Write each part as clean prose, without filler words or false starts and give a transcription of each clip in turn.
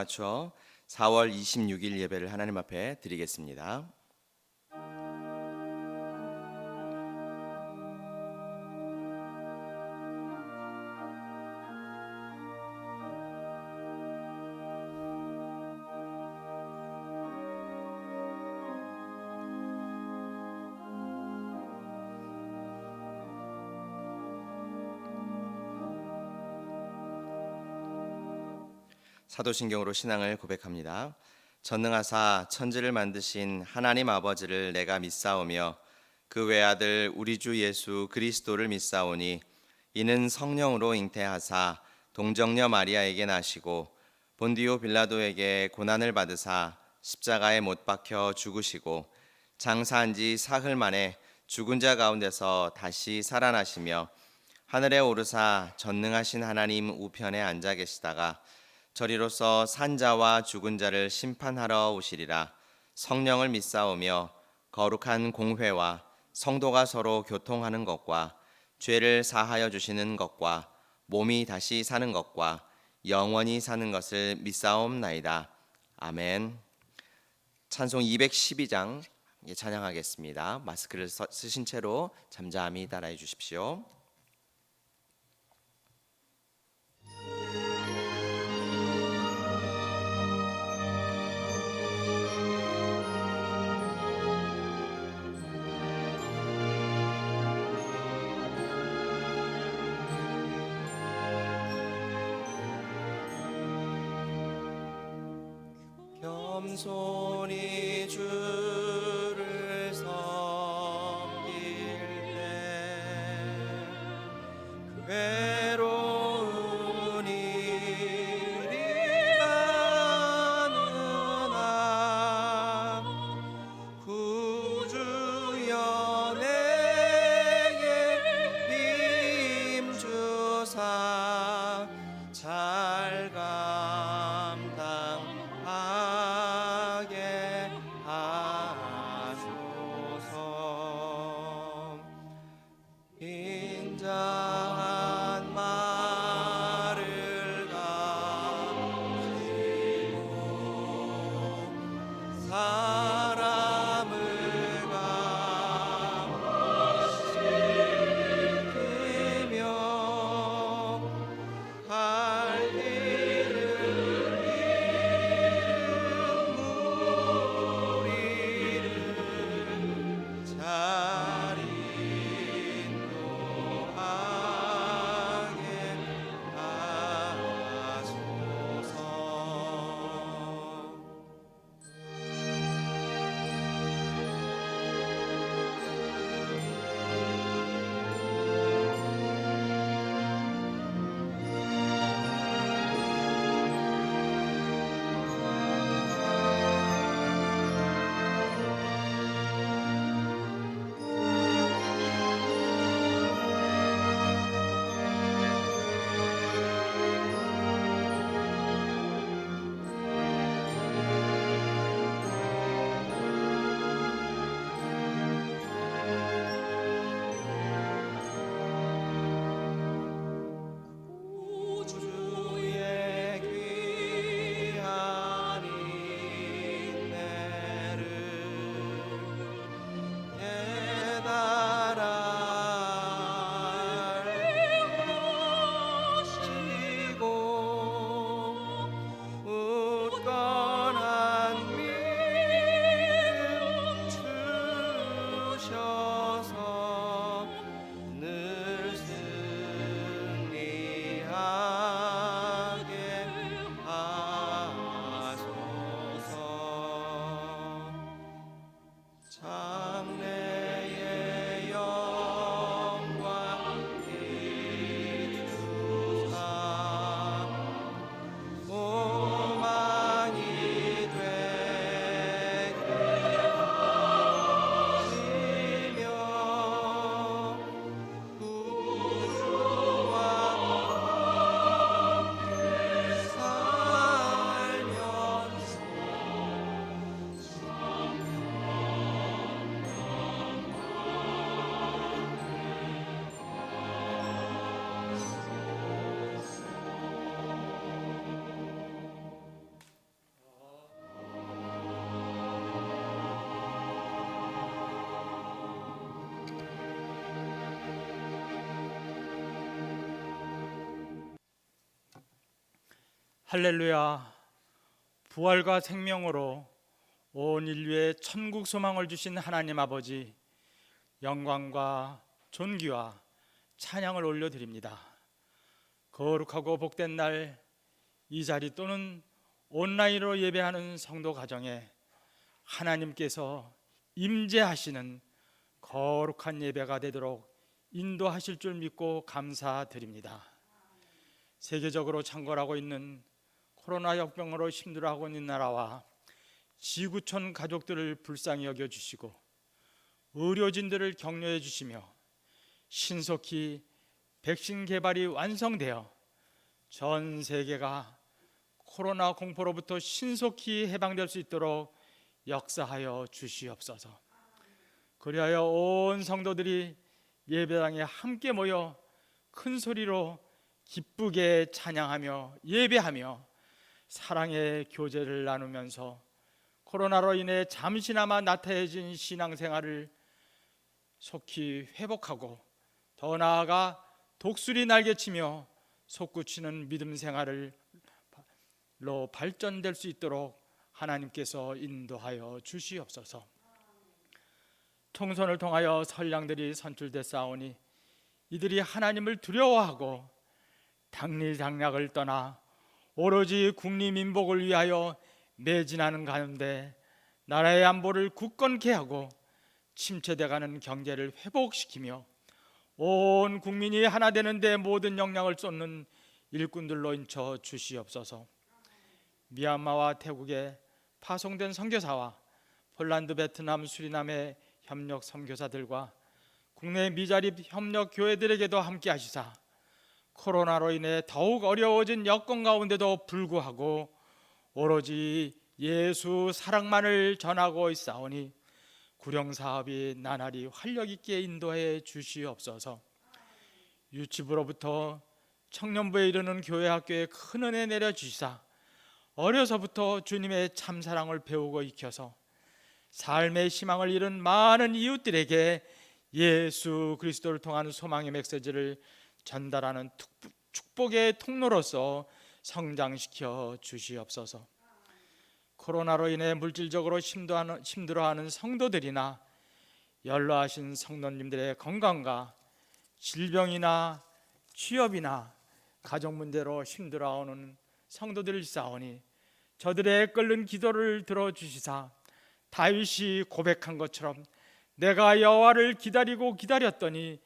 맞춰 4월 26일 예배를 하나님 앞에 드리겠습니다. 사도신경으로 신앙을 고백합니다. 전능하사 천지를 만드신 하나님 아버지를 내가 믿사오며 그 외아들 우리 주 예수 그리스도를 믿사오니 이는 성령으로 잉태하사 동정녀 마리아에게 나시고 본디오 빌라도에게 고난을 받으사 십자가에 못 박혀 죽으시고 장사한 지 사흘 만에 죽은 자 가운데서 다시 살아나시며 하늘에 오르사 전능하신 하나님 우편에 앉아 계시다가 저리로서 산자와 죽은 자를 심판하러 오시리라. 성령을 믿사오며 거룩한 공회와 성도가 서로 교통하는 것과 죄를 사하여 주시는 것과 몸이 다시 사는 것과 영원히 사는 것을 믿사옵나이다. 아멘. 찬송 212장 찬양하겠습니다. 마스크를 쓰신 채로 잠잠히 따라해 주십시오. 겸손히 주를 섬길 때 괴로운 일이 많으나 구주여 내게 힘 주사 잘 감당하게 하소서. 할렐루야. 부활과 생명으로 온 인류에 천국 소망을 주신 하나님 아버지, 영광과 존귀와 찬양을 올려드립니다. 거룩하고 복된 날, 이 자리 또는 온라인으로 예배하는 성도 가정에 하나님께서 임재하시는 거룩한 예배가 되도록 인도하실 줄 믿고 감사드립니다. 세계적으로 창궐하고 있는 코로나 역병으로 힘들어하고 있는 나라와 지구촌 가족들을 불쌍히 여겨주시고 의료진들을 격려해 주시며 신속히 백신 개발이 완성되어 전 세계가 코로나 공포로부터 신속히 해방될 수 있도록 역사하여 주시옵소서. 그리하여 온 성도들이 예배당에 함께 모여 큰 소리로 기쁘게 찬양하며 예배하며 사랑의 교제를 나누면서 코로나로 인해 잠시나마 나태해진 신앙생활을 속히 회복하고 더 나아가 독수리 날개치며 솟구치는 믿음 생활로 발전될 수 있도록 하나님께서 인도하여 주시옵소서. 총선을 통하여 선량들이 선출됐사오니 이들이 하나님을 두려워하고 당리당략을 떠나 오로지 국리민복을 위하여 매진하는 가운데 나라의 안보를 굳건케 하고 침체돼가는 경제를 회복시키며 온 국민이 하나 되는데 모든 역량을 쏟는 일꾼들로 인쳐 주시옵소서. 미얀마와 태국에 파송된 선교사와 폴란드, 베트남, 수리남의 협력 선교사들과 국내 미자립 협력 교회들에게도 함께 하시사 코로나로 인해 더욱 어려워진 여건 가운데도 불구하고 오로지 예수 사랑만을 전하고 있사오니 구령사업이 나날이 활력있게 인도해 주시옵소서. 유치부로부터 청년부에 이르는 교회 학교에 큰 은혜 내려주시사 어려서부터 주님의 참사랑을 배우고 익혀서 삶의 희망을 잃은 많은 이웃들에게 예수 그리스도를 통한 소망의 메시지를 전달하는 축복의 통로로서 성장시켜 주시옵소서. 코로나로 인해 물질적으로 힘들어하는 성도들이나 연로하신 성도님들의 건강과 질병이나 취업이나 가정 문제로 힘들어하는 성도들을 싸우니 저들의 끓는 기도를 들어주시사 다윗이 고백한 것처럼 내가 여호와를 기다리고 기다렸더니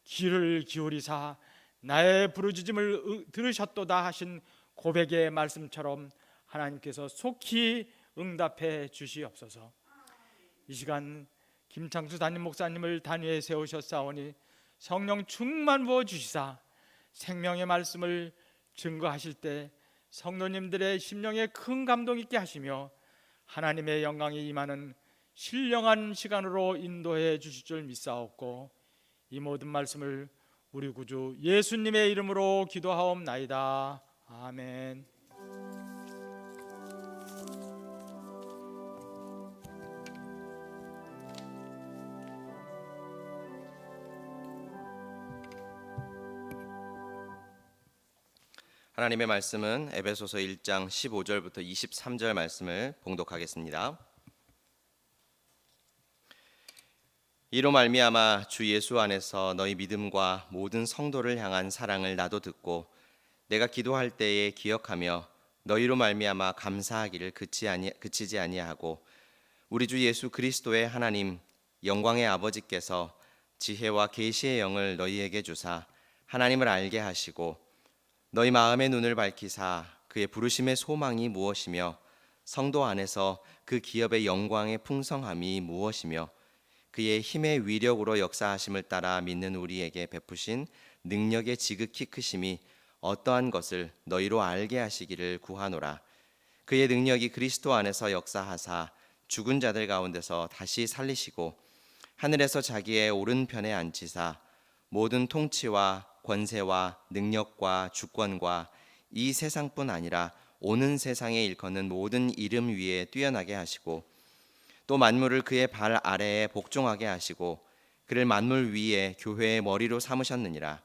귀를 기울이사 나의 부르짖음을 들으셨도다 하신 고백의 말씀처럼 하나님께서 속히 응답해 주시옵소서. 이 시간 김창수 담임 목사님을 단위에 세우셨사오니 성령 충만 부어 주시사 생명의 말씀을 증거하실 때 성도님들의 심령에 큰 감동 있게 하시며 하나님의 영광이 임하는 신령한 시간으로 인도해 주실 줄 믿사옵고 이 모든 말씀을 우리 구주 예수님의 이름으로 기도하옵나이다. 아멘. 하나님의 말씀은 에베소서 1장 15절부터 23절 말씀을 봉독하겠습니다. 이로 말미암아 주 예수 안에서 너희 믿음과 모든 성도를 향한 사랑을 나도 듣고 내가 기도할 때에 기억하며 너희로 말미암아 감사하기를 그치지 아니하고 우리 주 예수 그리스도의 하나님 영광의 아버지께서 지혜와 계시의 영을 너희에게 주사 하나님을 알게 하시고 너희 마음의 눈을 밝히사 그의 부르심의 소망이 무엇이며 성도 안에서 그 기업의 영광의 풍성함이 무엇이며 그의 힘의 위력으로 역사하심을 따라 믿는 우리에게 베푸신 능력의 지극히 크심이 어떠한 것을 너희로 알게 하시기를 구하노라. 그의 능력이 그리스도 안에서 역사하사 죽은 자들 가운데서 다시 살리시고 하늘에서 자기의 오른편에 앉히사 모든 통치와 권세와 능력과 주권과 이 세상뿐 아니라 오는 세상에 일컫는 모든 이름 위에 뛰어나게 하시고 또 만물을 그의 발 아래에 복종하게 하시고 그를 만물 위에 교회의 머리로 삼으셨느니라.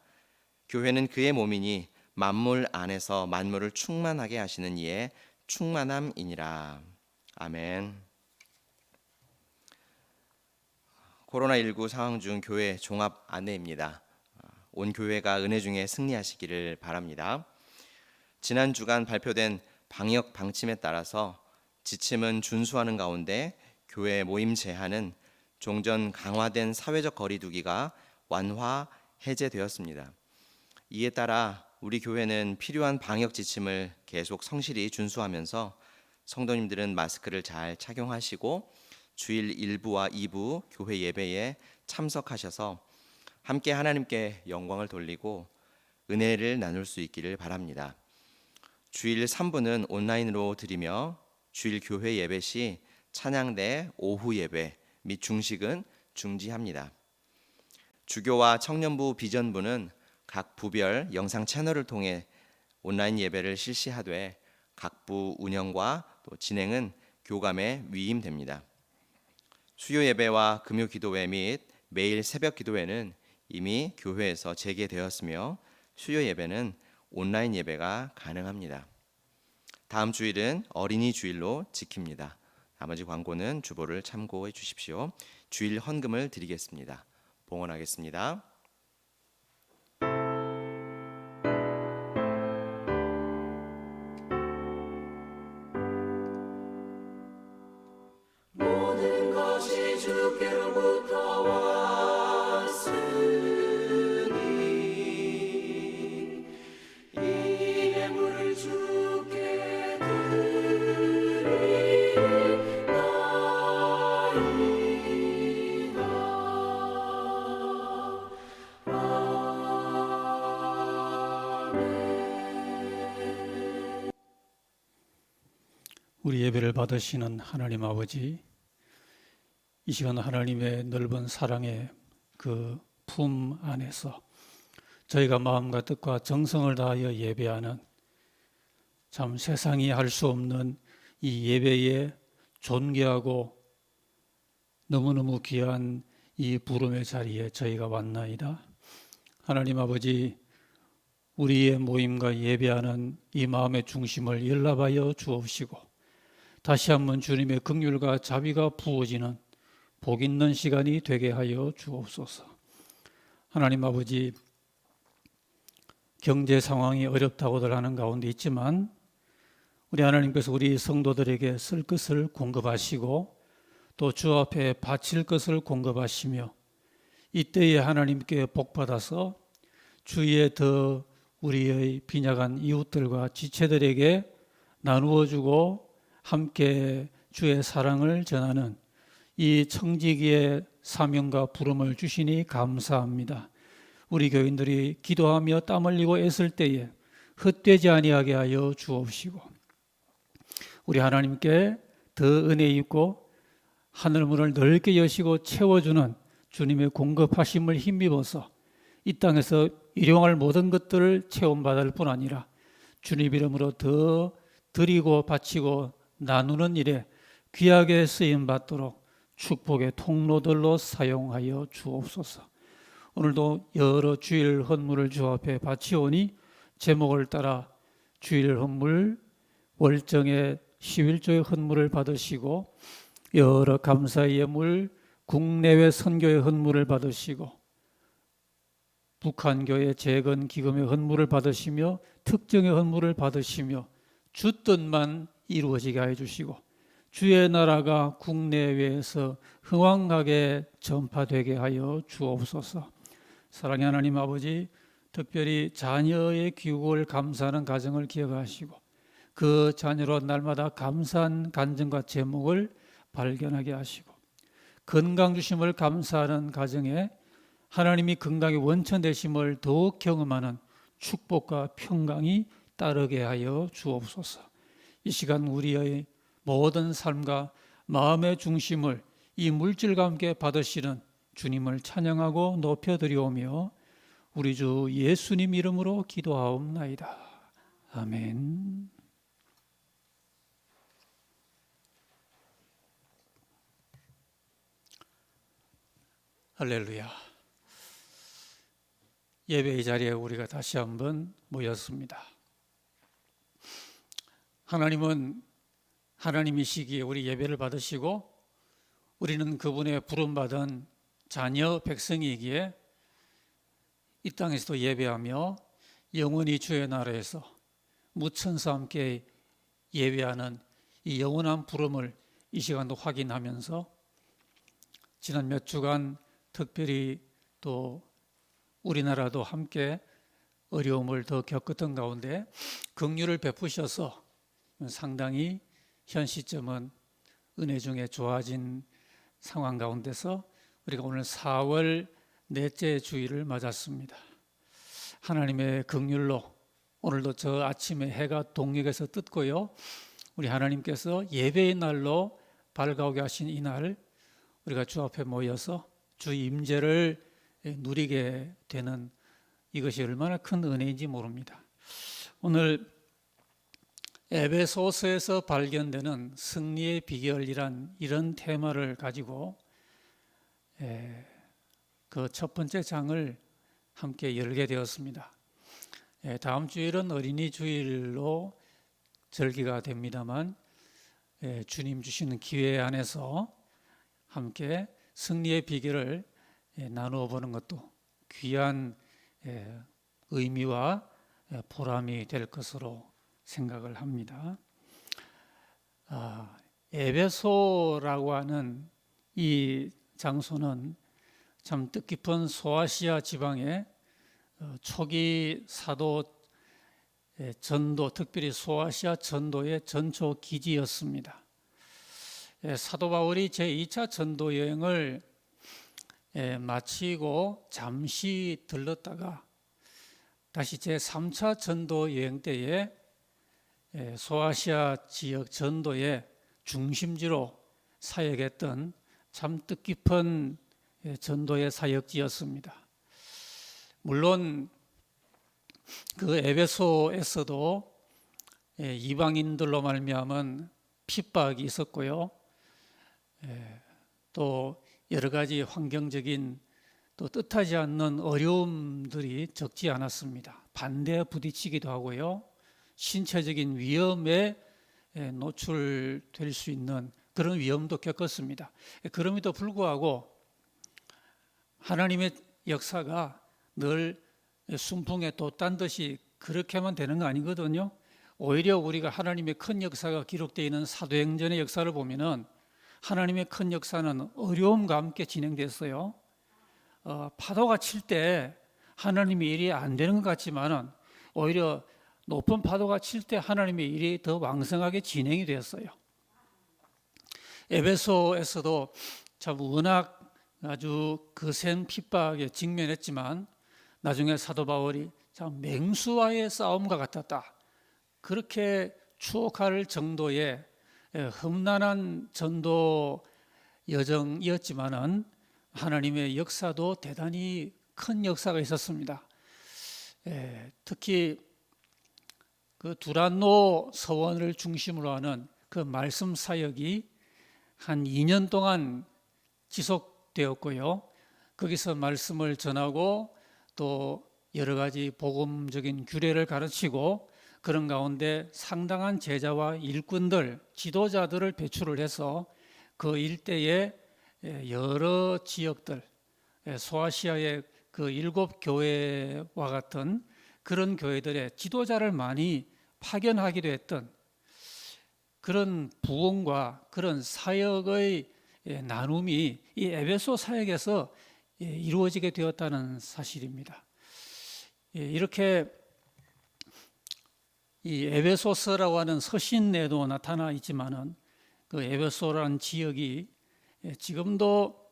교회는 그의 몸이니 만물 안에서 만물을 충만하게 하시는 이의 충만함이니라. 아멘. 코로나19 상황 중 교회 종합 안내입니다. 온 교회가 은혜 중에 승리하시기를 바랍니다. 지난 주간 발표된 방역 방침에 따라서 지침은 준수하는 가운데 교회 모임 제한은 종전 강화된 사회적 거리두기가 완화 해제되었습니다. 이에 따라 우리 교회는 필요한 방역 지침을 계속 성실히 준수하면서 성도님들은 마스크를 잘 착용하시고 주일 1부와 2부 교회 예배에 참석하셔서 함께 하나님께 영광을 돌리고 은혜를 나눌 수 있기를 바랍니다. 주일 3부는 온라인으로 드리며 주일 교회 예배 시 찬양대 오후 예배 및 중식은 중지합니다. 주교와 청년부 비전부는 각 부별 영상 채널을 통해 온라인 예배를 실시하되 각 부 운영과 또 진행은 교감에 위임됩니다. 수요 예배와 금요 기도회 및 매일 새벽 기도회는 이미 교회에서 재개되었으며 수요 예배는 온라인 예배가 가능합니다. 다음 주일은 어린이 주일로 지킵니다. 나머지 광고는 주보를 참고해 주십시오. 주일 헌금을 드리겠습니다. 봉헌하겠습니다. 모든 것이 주께로부터 왔으니 이 예물을 주께 드리나이다. 아멘. 우리 예배를 받으시는 하나님 아버지, 이 시간 하나님의 넓은 사랑의 그 품 안에서 저희가 마음과 뜻과 정성을 다하여 예배하는 참 세상이 할 수 없는 이 예배에 존귀하고 너무너무 귀한 이 부름의 자리에 저희가 왔나이다. 하나님 아버지, 우리의 모임과 예배하는 이 마음의 중심을 연락하여 주옵시고 다시 한번 주님의 긍휼과 자비가 부어지는 복 있는 시간이 되게 하여 주옵소서. 하나님 아버지, 경제 상황이 어렵다고들 하는 가운데 있지만 우리 하나님께서 우리 성도들에게 쓸 것을 공급하시고 또 주 앞에 바칠 것을 공급하시며 이때에 하나님께 복받아서 주위에 더 우리의 빈약한 이웃들과 지체들에게 나누어주고 함께 주의 사랑을 전하는 이 청지기의 사명과 부름을 주시니 감사합니다. 우리 교인들이 기도하며 땀 흘리고 애쓸 때에 헛되지 아니하게 하여 주옵시고 우리 하나님께 더 은혜 있고 하늘문을 넓게 여시고 채워주는 주님의 공급하심을 힘입어서 이 땅에서 일용할 모든 것들을 체험받을 뿐 아니라 주님 이름으로 더 드리고 바치고 나누는 일에 귀하게 쓰임받도록 축복의 통로들로 사용하여 주옵소서. 오늘도 여러 주일 헌물을 주 앞에 바치오니 제목을 따라 주일 헌물, 월정의 11조의 헌물을 받으시고 여러 감사의 예물, 국내외 선교의 헌물을 받으시고 북한교회 재건 기금의 헌물을 받으시며 특정의 헌물을 받으시며 주 뜻만 이루어지게 하여 주시고 주의 나라가 국내외에서 흥왕하게 전파되게 하여 주옵소서. 사랑의 하나님 아버지, 특별히 자녀의 귀국을 감사하는 가정을 기억하시고 그 자녀로 날마다 감사한 간증과 제목을 발견하게 하시고 건강 주심을 감사하는 가정에 하나님이 건강의 원천 되심을 더욱 경험하는 축복과 평강이 따르게 하여 주옵소서. 이 시간 우리의 모든 삶과 마음의 중심을 이 물질과 함께 받으시는 주님을 찬양하고 높여드리오며 우리 주 예수님 이름으로 기도하옵나이다. 아멘. 할렐루야. 예배의 자리에 우리가 다시 한번 모였습니다. 하나님은 하나님이시기에 우리 예배를 받으시고 우리는 그분의 부름받은 자녀 백성이기에 이 땅에서도 예배하며 영원히 주의 나라에서 무천사 함께 예배하는 이 영원한 부름을 이 시간도 확인하면서 지난 몇 주간 특별히 또 우리나라도 함께 어려움을 더 겪었던 가운데 긍휼을 베푸셔서 상당히 현 시점은 은혜 중에 좋아진 상황 가운데서 우리가 오늘 4월 넷째 주일을 맞았습니다. 하나님의 긍휼로 오늘도 저 아침에 해가 동역에서 떴고요. 우리 하나님께서 예배의 날로 밝아오게 하신 이 날 우리가 주 앞에 모여서 주 임재를 누리게 되는 이것이 얼마나 큰 은혜인지 모릅니다. 오늘 에베소서에서 발견되는 승리의 비결이란 이런 테마를 가지고 그 첫 번째 장을 함께 열게 되었습니다. 다음 주일은 어린이 주일로 절기가 됩니다만 주님 주시는 기회 안에서 함께 승리의 비결을 나누어 보는 것도 귀한 의미와 보람이 될 것으로 생각을 합니다. 에베소라고 하는 이 장소는 참 뜻깊은 소아시아 지방의 초기 사도 전도, 특별히 소아시아 전도의 전초 기지였습니다. 사도 바울이 제2차 전도 여행을 마치고 잠시 들렀다가 다시 제3차 전도 여행 때에 소아시아 지역 전도의 중심지로 사역했던 참 뜻깊은 전도의 사역지였습니다. 물론 그 에베소에서도 이방인들로 말미암은 핍박이 있었고요. 또 여러 가지 환경적인 또 뜻하지 않는 어려움들이 적지 않았습니다. 반대에 부딪히기도 하고요. 신체적인 위험에 노출될 수 있는 그런 위험도 겪었습니다. 그럼에도 불구하고 하나님의 역사가 늘 순풍에 돛단 듯이 그렇게만 되는 거 아니거든요. 오히려 우리가 하나님의 큰 역사가 기록되어 있는 사도행전의 역사를 보면은 하나님의 큰 역사는 어려움과 함께 진행됐어요. 파도가 칠 때 하나님의 일이 안 되는 것 같지만은 오히려 높은 파도가 칠 때 하나님의 일이 더 왕성하게 진행이 되었어요. 에베소에서도 참 워낙 아주 거센 핍박에 직면했지만 나중에 사도 바울이 참 맹수와의 싸움과 같았다. 그렇게 추억할 정도의 험난한 전도 여정이었지만은 하나님의 역사도 대단히 큰 역사가 있었습니다. 특히 그 두란노 서원을 중심으로 하는 그 말씀 사역이 한 2년 동안 지속되었고요. 거기서 말씀을 전하고 또 여러 가지 복음적인 규례를 가르치고 그런 가운데 상당한 제자와 일꾼들, 지도자들을 배출을 해서 그 일대의 여러 지역들, 소아시아의 그 7교회와 같은 그런 교회들의 지도자를 많이 파견하기도 했던 그런 부흥과 그런 사역의 나눔이 이 에베소 사역에서 이루어지게 되었다는 사실입니다. 이렇게 이 에베소서라고 하는 서신에도 나타나 있지만은 그 에베소라는 지역이 지금도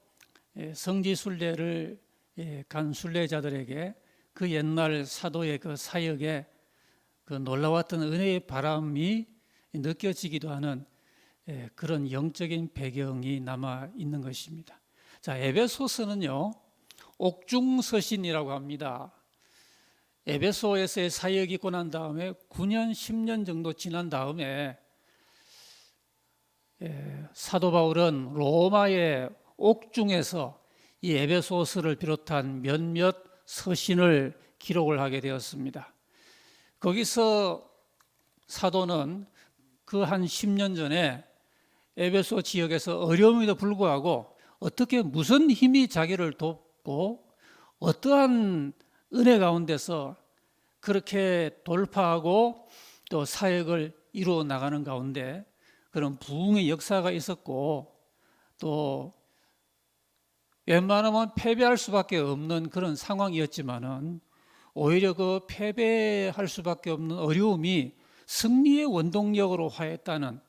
성지 순례를 간 순례자들에게 그 옛날 사도의 그 사역에 그 놀라웠던 은혜의 바람이 느껴지기도 하는 그런 영적인 배경이 남아 있는 것입니다. 자, 에베소서는요, 옥중서신이라고 합니다. 에베소에서의 사역이 있고 난 다음에 9년, 10년 정도 지난 다음에 사도 바울은 로마의 옥중에서 이 에베소서를 비롯한 몇몇 서신을 기록을 하게 되었습니다. 거기서 사도는 그 한 10년 전에 에베소 지역에서 어려움에도 불구하고 어떻게 무슨 힘이 자기를 돕고 어떠한 은혜 가운데서 그렇게 돌파하고 또 사역을 이루어 나가는 가운데 그런 부흥의 역사가 있었고, 또 웬만하면 패배할 수밖에 없는 그런 상황이었지만은 오히려 그 패배할 수밖에 없는 어려움이 승리의 원동력으로 화했다는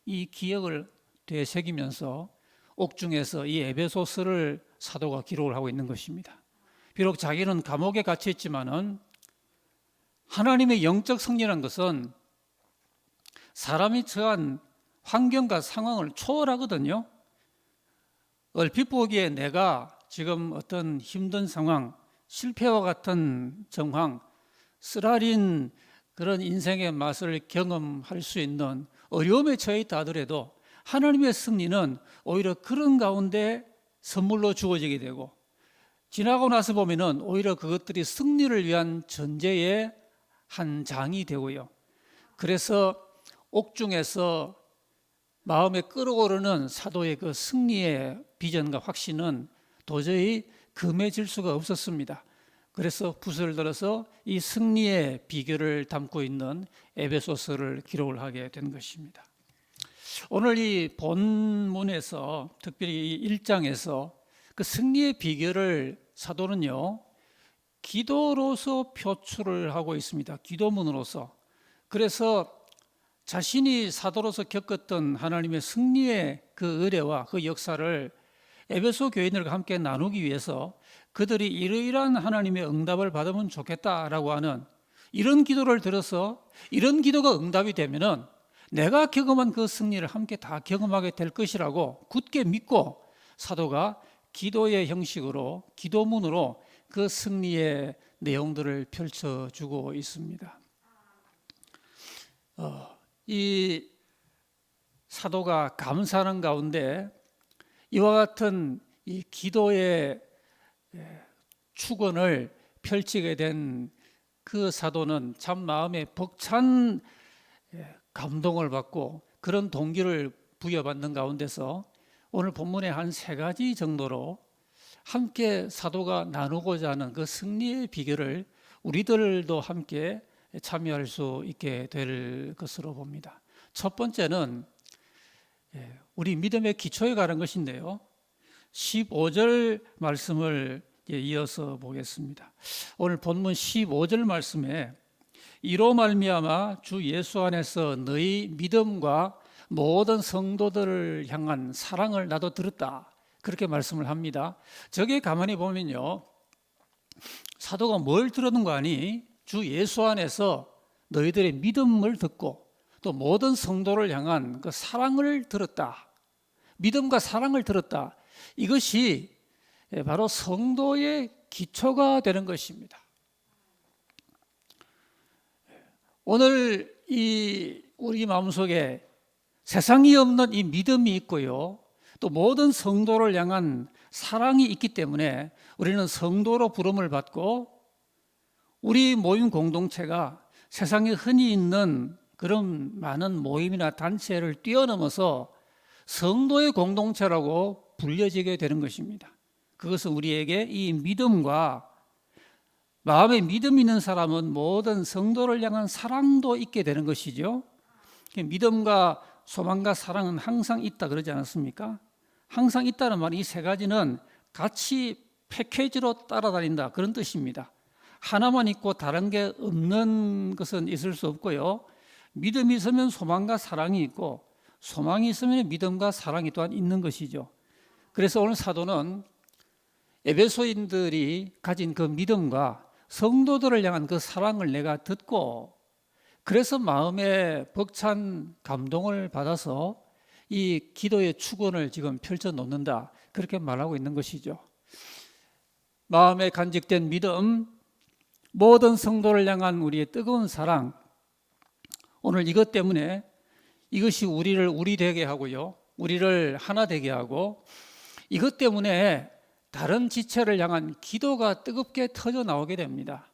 이 기억을 되새기면서 옥중에서 이 에베소서를 사도가 기록을 하고 있는 것입니다. 비록 자기는 감옥에 갇혀 있지만은 하나님의 영적 승리라는 것은 사람이 처한 환경과 상황을 초월하거든요. 얼핏 보기에 내가 지금 어떤 힘든 상황, 실패와 같은 정황, 쓰라린 그런 인생의 맛을 경험할 수 있는 어려움에 처해 있다 하더라도 하나님의 승리는 오히려 그런 가운데 선물로 주어지게 되고, 지나고 나서 보면은 오히려 그것들이 승리를 위한 전제의 한 장이 되고요. 그래서 옥중에서 마음에 끓어오르는 사도의 그 승리의 비전과 확신은 도저히 금해질 수가 없었습니다. 그래서 붓을 들어서 이 승리의 비결을 담고 있는 에베소서를 기록을 하게 된 것입니다. 오늘 이 본문에서 특별히 이 1장에서 그 승리의 비결을 사도는요, 기도로서 표출을 하고 있습니다. 기도문으로서. 그래서 자신이 사도로서 겪었던 하나님의 승리의 그 의뢰와 그 역사를 에베소 교인들과 함께 나누기 위해서 그들이 이러이러한 하나님의 응답을 받으면 좋겠다라고 하는 이런 기도를 들어서 이런 기도가 응답이 되면은 내가 경험한 그 승리를 함께 다 경험하게 될 것이라고 굳게 믿고 사도가 기도의 형식으로 기도문으로 그 승리의 내용들을 펼쳐주고 있습니다. 이 사도가 감사하는 가운데 이와 같은 이 기도의 축원을 펼치게 된 그 사도는 참 마음에 벅찬 감동을 받고 그런 동기를 부여받는 가운데서 오늘 본문의 한 3가지 정도로 함께 사도가 나누고자 하는 그 승리의 비결을 우리들도 함께 참여할 수 있게 될 것으로 봅니다. 첫 번째는 우리 믿음의 기초에 관한 것인데요, 15절 말씀을 이어서 보겠습니다. 오늘 본문 15절 말씀에 이로 말미암아 주 예수 안에서 너희 믿음과 모든 성도들을 향한 사랑을 나도 들었다, 그렇게 말씀을 합니다. 저게 가만히 보면요, 사도가 뭘 들었는 거 아니? 주 예수 안에서 너희들의 믿음을 듣고 또 모든 성도를 향한 그 사랑을 들었다. 믿음과 사랑을 들었다. 이것이 바로 성도의 기초가 되는 것입니다. 오늘 이 우리 마음속에 세상이 없는 이 믿음이 있고요, 또 모든 성도를 향한 사랑이 있기 때문에 우리는 성도로 부름을 받고 우리 모임 공동체가 세상에 흔히 있는 그런 많은 모임이나 단체를 뛰어넘어서 성도의 공동체라고 불려지게 되는 것입니다. 그것은 우리에게 이 믿음과 마음에 믿음이 있는 사람은 모든 성도를 향한 사랑도 있게 되는 것이죠. 믿음과 소망과 사랑은 항상 있다 그러지 않았습니까? 항상 있다는 말, 이 3가지는 같이 패키지로 따라다닌다, 그런 뜻입니다. 하나만 있고 다른 게 없는 것은 있을 수 없고요, 믿음이 있으면 소망과 사랑이 있고 소망이 있으면 믿음과 사랑이 또한 있는 것이죠. 그래서 오늘 사도는 에베소인들이 가진 그 믿음과 성도들을 향한 그 사랑을 내가 듣고 그래서 마음에 벅찬 감동을 받아서 이 기도의 축원을 지금 펼쳐 놓는다, 그렇게 말하고 있는 것이죠. 마음에 간직된 믿음, 모든 성도를 향한 우리의 뜨거운 사랑, 오늘 이것 때문에 이것이 우리를 우리 되게 하고요, 우리를 하나 되게 하고, 이것 때문에 다른 지체를 향한 기도가 뜨겁게 터져 나오게 됩니다.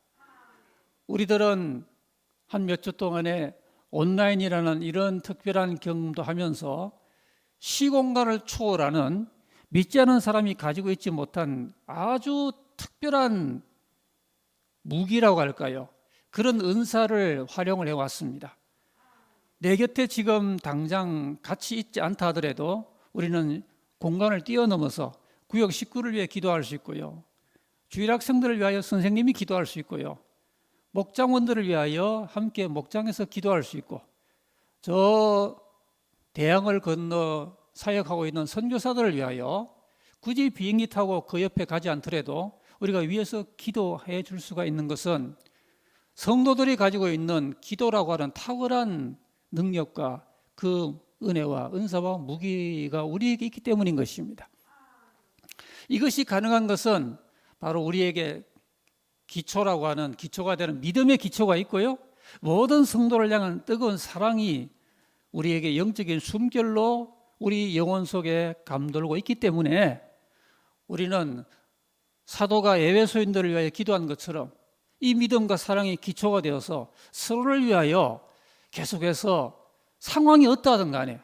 우리들은 한 몇 주 동안에 온라인이라는 이런 특별한 경험도 하면서 시공간을 초월하는 믿지 않은 사람이 가지고 있지 못한 아주 특별한 무기라고 할까요? 그런 은사를 활용을 해왔습니다. 내 곁에 지금 당장 같이 있지 않다 하더라도 우리는 공간을 뛰어넘어서 구역 식구를 위해 기도할 수 있고요. 주일 학생들을 위하여 선생님이 기도할 수 있고요. 목장원들을 위하여 함께 목장에서 기도할 수 있고, 저 대양을 건너 사역하고 있는 선교사들을 위하여 굳이 비행기 타고 그 옆에 가지 않더라도 우리가 위에서 기도해 줄 수가 있는 것은 성도들이 가지고 있는 기도라고 하는 탁월한 능력과 그 은혜와 은사와 무기가 우리에게 있기 때문인 것입니다. 이것이 가능한 것은 바로 우리에게 기초라고 하는 기초가 되는 믿음의 기초가 있고요. 모든 성도를 향한 뜨거운 사랑이 우리에게 영적인 숨결로 우리 영혼 속에 감돌고 있기 때문에 우리는 사도가 에베소인들을 위하여 기도한 것처럼 이 믿음과 사랑이 기초가 되어서 서로를 위하여 계속해서 상황이 어떠하든 간에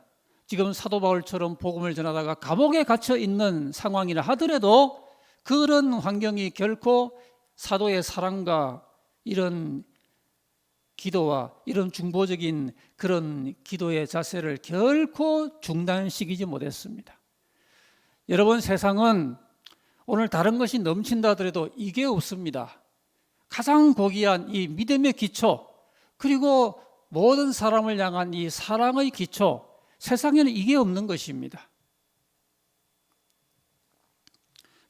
지금 사도 바울처럼 복음을 전하다가 감옥에 갇혀 있는 상황이라 하더라도 그런 환경이 결코 사도의 사랑과 이런 기도와 이런 중보적인 그런 기도의 자세를 결코 중단시키지 못했습니다. 여러분, 세상은 오늘 다른 것이 넘친다 하더라도 이게 없습니다. 가장 고귀한 이 믿음의 기초, 그리고 모든 사람을 향한 이 사랑의 기초, 세상에는 이게 없는 것입니다.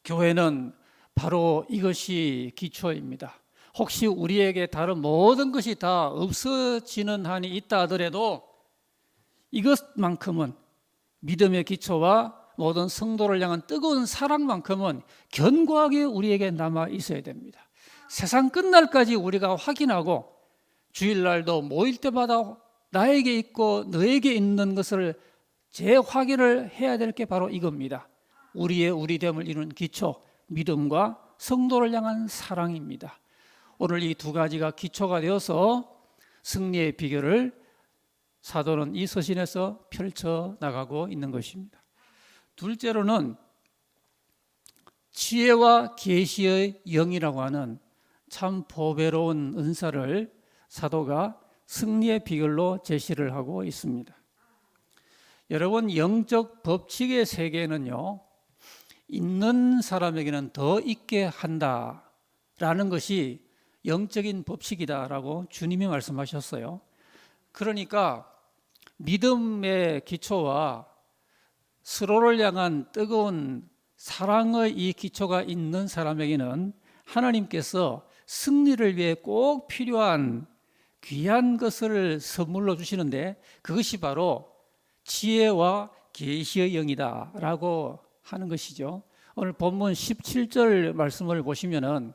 교회는 바로 이것이 기초입니다. 혹시 우리에게 다른 모든 것이 다 없어지는 한이 있다 하더라도 이것만큼은, 믿음의 기초와 모든 성도를 향한 뜨거운 사랑만큼은 견고하게 우리에게 남아 있어야 됩니다. 세상 끝날까지 우리가 확인하고 주일날도 모일 때마다 나에게 있고 너에게 있는 것을 재확인을 해야 될 게 바로 이겁니다. 우리의 우리됨을 이루는 기초, 믿음과 성도를 향한 사랑입니다. 오늘 이 두 가지가 기초가 되어서 승리의 비결을 사도는 이 서신에서 펼쳐 나가고 있는 것입니다. 둘째로는 지혜와 계시의 영이라고 하는 참 보배로운 은사를 사도가 승리의 비결로 제시를 하고 있습니다. 여러분, 영적 법칙의 세계는요, 있는 사람에게는 더 있게 한다라는 것이 영적인 법칙이다라고 주님이 말씀하셨어요. 그러니까 믿음의 기초와 서로를 향한 뜨거운 사랑의 이 기초가 있는 사람에게는 하나님께서 승리를 위해 꼭 필요한 귀한 것을 선물로 주시는데 그것이 바로 지혜와 계시의 영이다라고 하는 것이죠. 오늘 본문 17절 말씀을 보시면은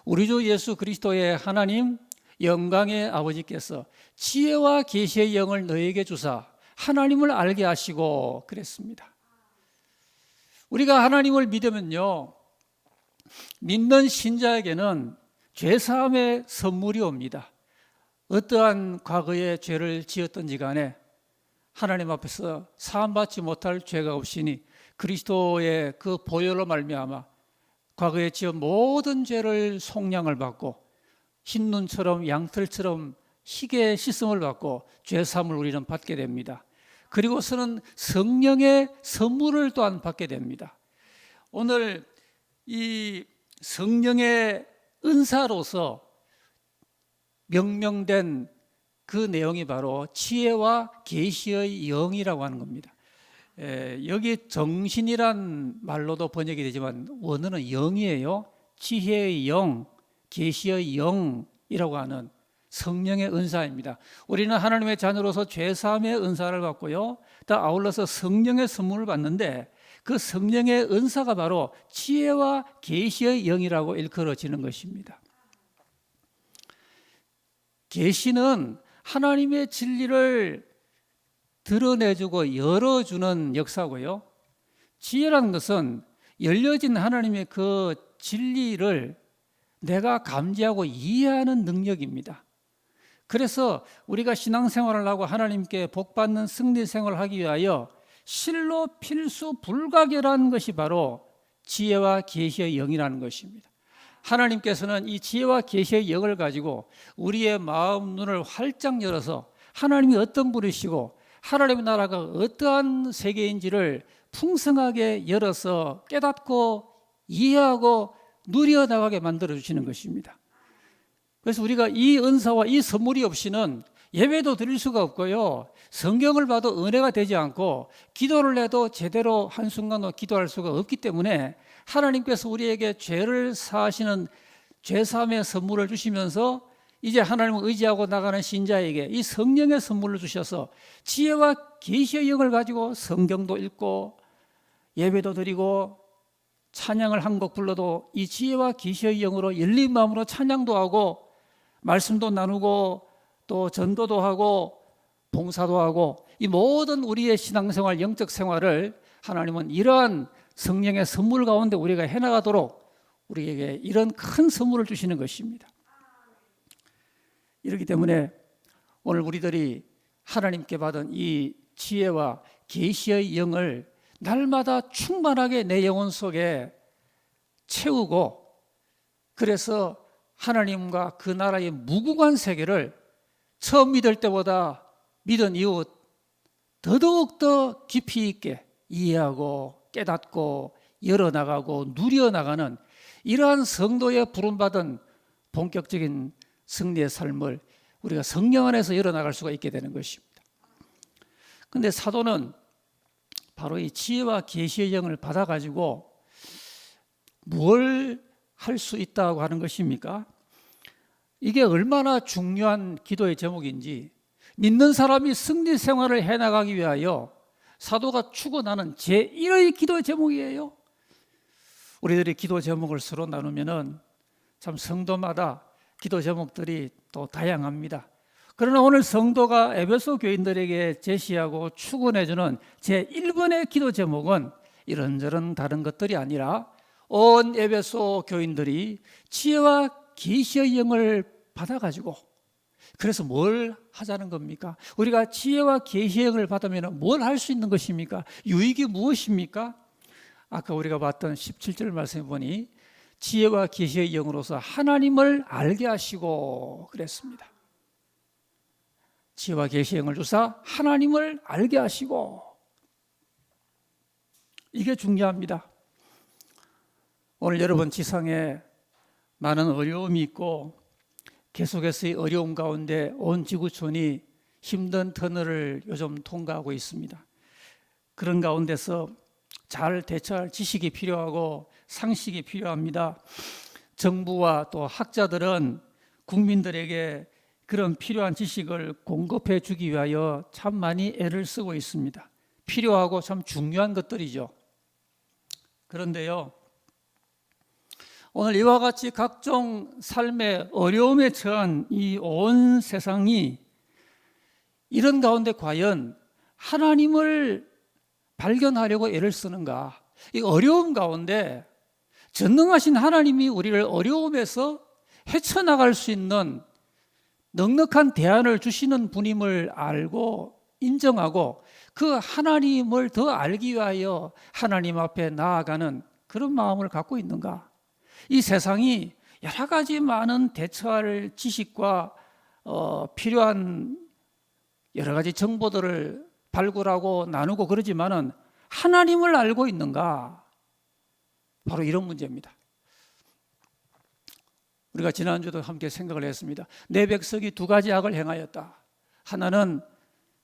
우리 주 예수 그리스도의 하나님 영광의 아버지께서 지혜와 계시의 영을 너에게 주사 하나님을 알게 하시고 그랬습니다. 우리가 하나님을 믿으면요, 믿는 신자에게는 죄사함의 선물이 옵니다. 어떠한 과거의 죄를 지었든지 간에 하나님 앞에서 사함받지 못할 죄가 없으니 그리스도의 그 보혈로 말미암아 과거에 지은 모든 죄를 속량을 받고 흰눈처럼 양털처럼 희게 씻음을 받고 죄사함을 우리는 받게 됩니다. 그리고서는 성령의 선물을 또한 받게 됩니다. 오늘 이 성령의 은사로서 명명된 그 내용이 바로 지혜와 계시의 영이라고 하는 겁니다. 여기 정신이란 말로도 번역이 되지만 원어는 영이에요. 지혜의 영, 계시의 영이라고 하는 성령의 은사입니다. 우리는 하나님의 자녀로서 죄사함의 은사를 받고요, 또 아울러서 성령의 선물을 받는데 그 성령의 은사가 바로 지혜와 계시의 영이라고 일컬어지는 것입니다. 계시는 하나님의 진리를 드러내주고 열어주는 역사고요, 지혜라는 것은 열려진 하나님의 그 진리를 내가 감지하고 이해하는 능력입니다. 그래서 우리가 신앙생활을 하고 하나님께 복받는 승리생활을 하기 위하여 실로 필수 불가결한 것이 바로 지혜와 계시의 영이라는 것입니다. 하나님께서는 이 지혜와 계시의 영을 가지고 우리의 마음 눈을 활짝 열어서 하나님이 어떤 분이시고 하나님의 나라가 어떠한 세계인지를 풍성하게 열어서 깨닫고 이해하고 누려나가게 만들어 주시는 것입니다. 그래서 우리가 이 은사와 이 선물이 없이는 예배도 드릴 수가 없고요, 성경을 봐도 은혜가 되지 않고 기도를 해도 제대로 한순간도 기도할 수가 없기 때문에 하나님께서 우리에게 죄를 사하시는 죄사함의 선물을 주시면서 이제 하나님을 의지하고 나가는 신자에게 이 성령의 선물을 주셔서 지혜와 계시의 영을 가지고 성경도 읽고 예배도 드리고 찬양을 한 곡 불러도 이 지혜와 계시의 영으로 열린 마음으로 찬양도 하고 말씀도 나누고 또 전도도 하고 봉사도 하고 이 모든 우리의 신앙생활, 영적 생활을 하나님은 이러한 성령의 선물 가운데 우리가 해나가도록 우리에게 이런 큰 선물을 주시는 것입니다. 이렇기 때문에 오늘 우리들이 하나님께 받은 이 지혜와 계시의 영을 날마다 충만하게 내 영혼 속에 채우고, 그래서 하나님과 그 나라의 무궁한 세계를 처음 믿을 때보다 믿은 이후 더더욱 깊이 있게 이해하고 깨닫고 열어나가고 누려나가는 이러한 성도의 부름받은 본격적인 승리의 삶을 우리가 성령 안에서 열어나갈 수가 있게 되는 것입니다. 그런데 사도는 바로 이 지혜와 계시의 영을 받아가지고 뭘 할 수 있다고 하는 것입니까? 이게 얼마나 중요한 기도의 제목인지, 믿는 사람이 승리 생활을 해나가기 위하여 사도가 추구하는 제1의 기도의 제목이에요. 우리들이 기도 제목을 서로 나누면은 참 성도마다 기도 제목들이 또 다양합니다. 그러나 오늘 성도가 에베소 교인들에게 제시하고 추구해주는 제1번의 기도 제목은 이런저런 다른 것들이 아니라 온 에베소 교인들이 지혜와 계시의 영을 받아가지고, 그래서 뭘 하자는 겁니까? 우리가 지혜와 계시의 영을 받으면 뭘 할 수 있는 것입니까? 유익이 무엇입니까? 아까 우리가 봤던 17절 말씀에 보니 지혜와 계시의 영으로서 하나님을 알게 하시고 그랬습니다. 지혜와 계시의 영을 주사 하나님을 알게 하시고, 이게 중요합니다. 오늘 여러분 지상에 많은 어려움이 있고 계속해서 이 어려움 가운데 온 지구촌이 힘든 터널을 요즘 통과하고 있습니다. 그런 가운데서 잘 대처할 지식이 필요하고 상식이 필요합니다. 정부와 또 학자들은 국민들에게 그런 필요한 지식을 공급해 주기 위하여 참 많이 애를 쓰고 있습니다. 필요하고 참 중요한 것들이죠. 그런데요, 오늘 이와 같이 각종 삶의 어려움에 처한 이 온 세상이 이런 가운데 과연 하나님을 발견하려고 애를 쓰는가? 이 어려움 가운데 전능하신 하나님이 우리를 어려움에서 헤쳐나갈 수 있는 넉넉한 대안을 주시는 분임을 알고 인정하고 그 하나님을 더 알기 위하여 하나님 앞에 나아가는 그런 마음을 갖고 있는가? 이 세상이 여러 가지 많은 대처할 지식과 필요한 여러 가지 정보들을 발굴하고 나누고 그러지만은 하나님을 알고 있는가? 바로 이런 문제입니다. 우리가 지난주도 함께 생각을 했습니다. 내 백성이 두 가지 악을 행하였다. 하나는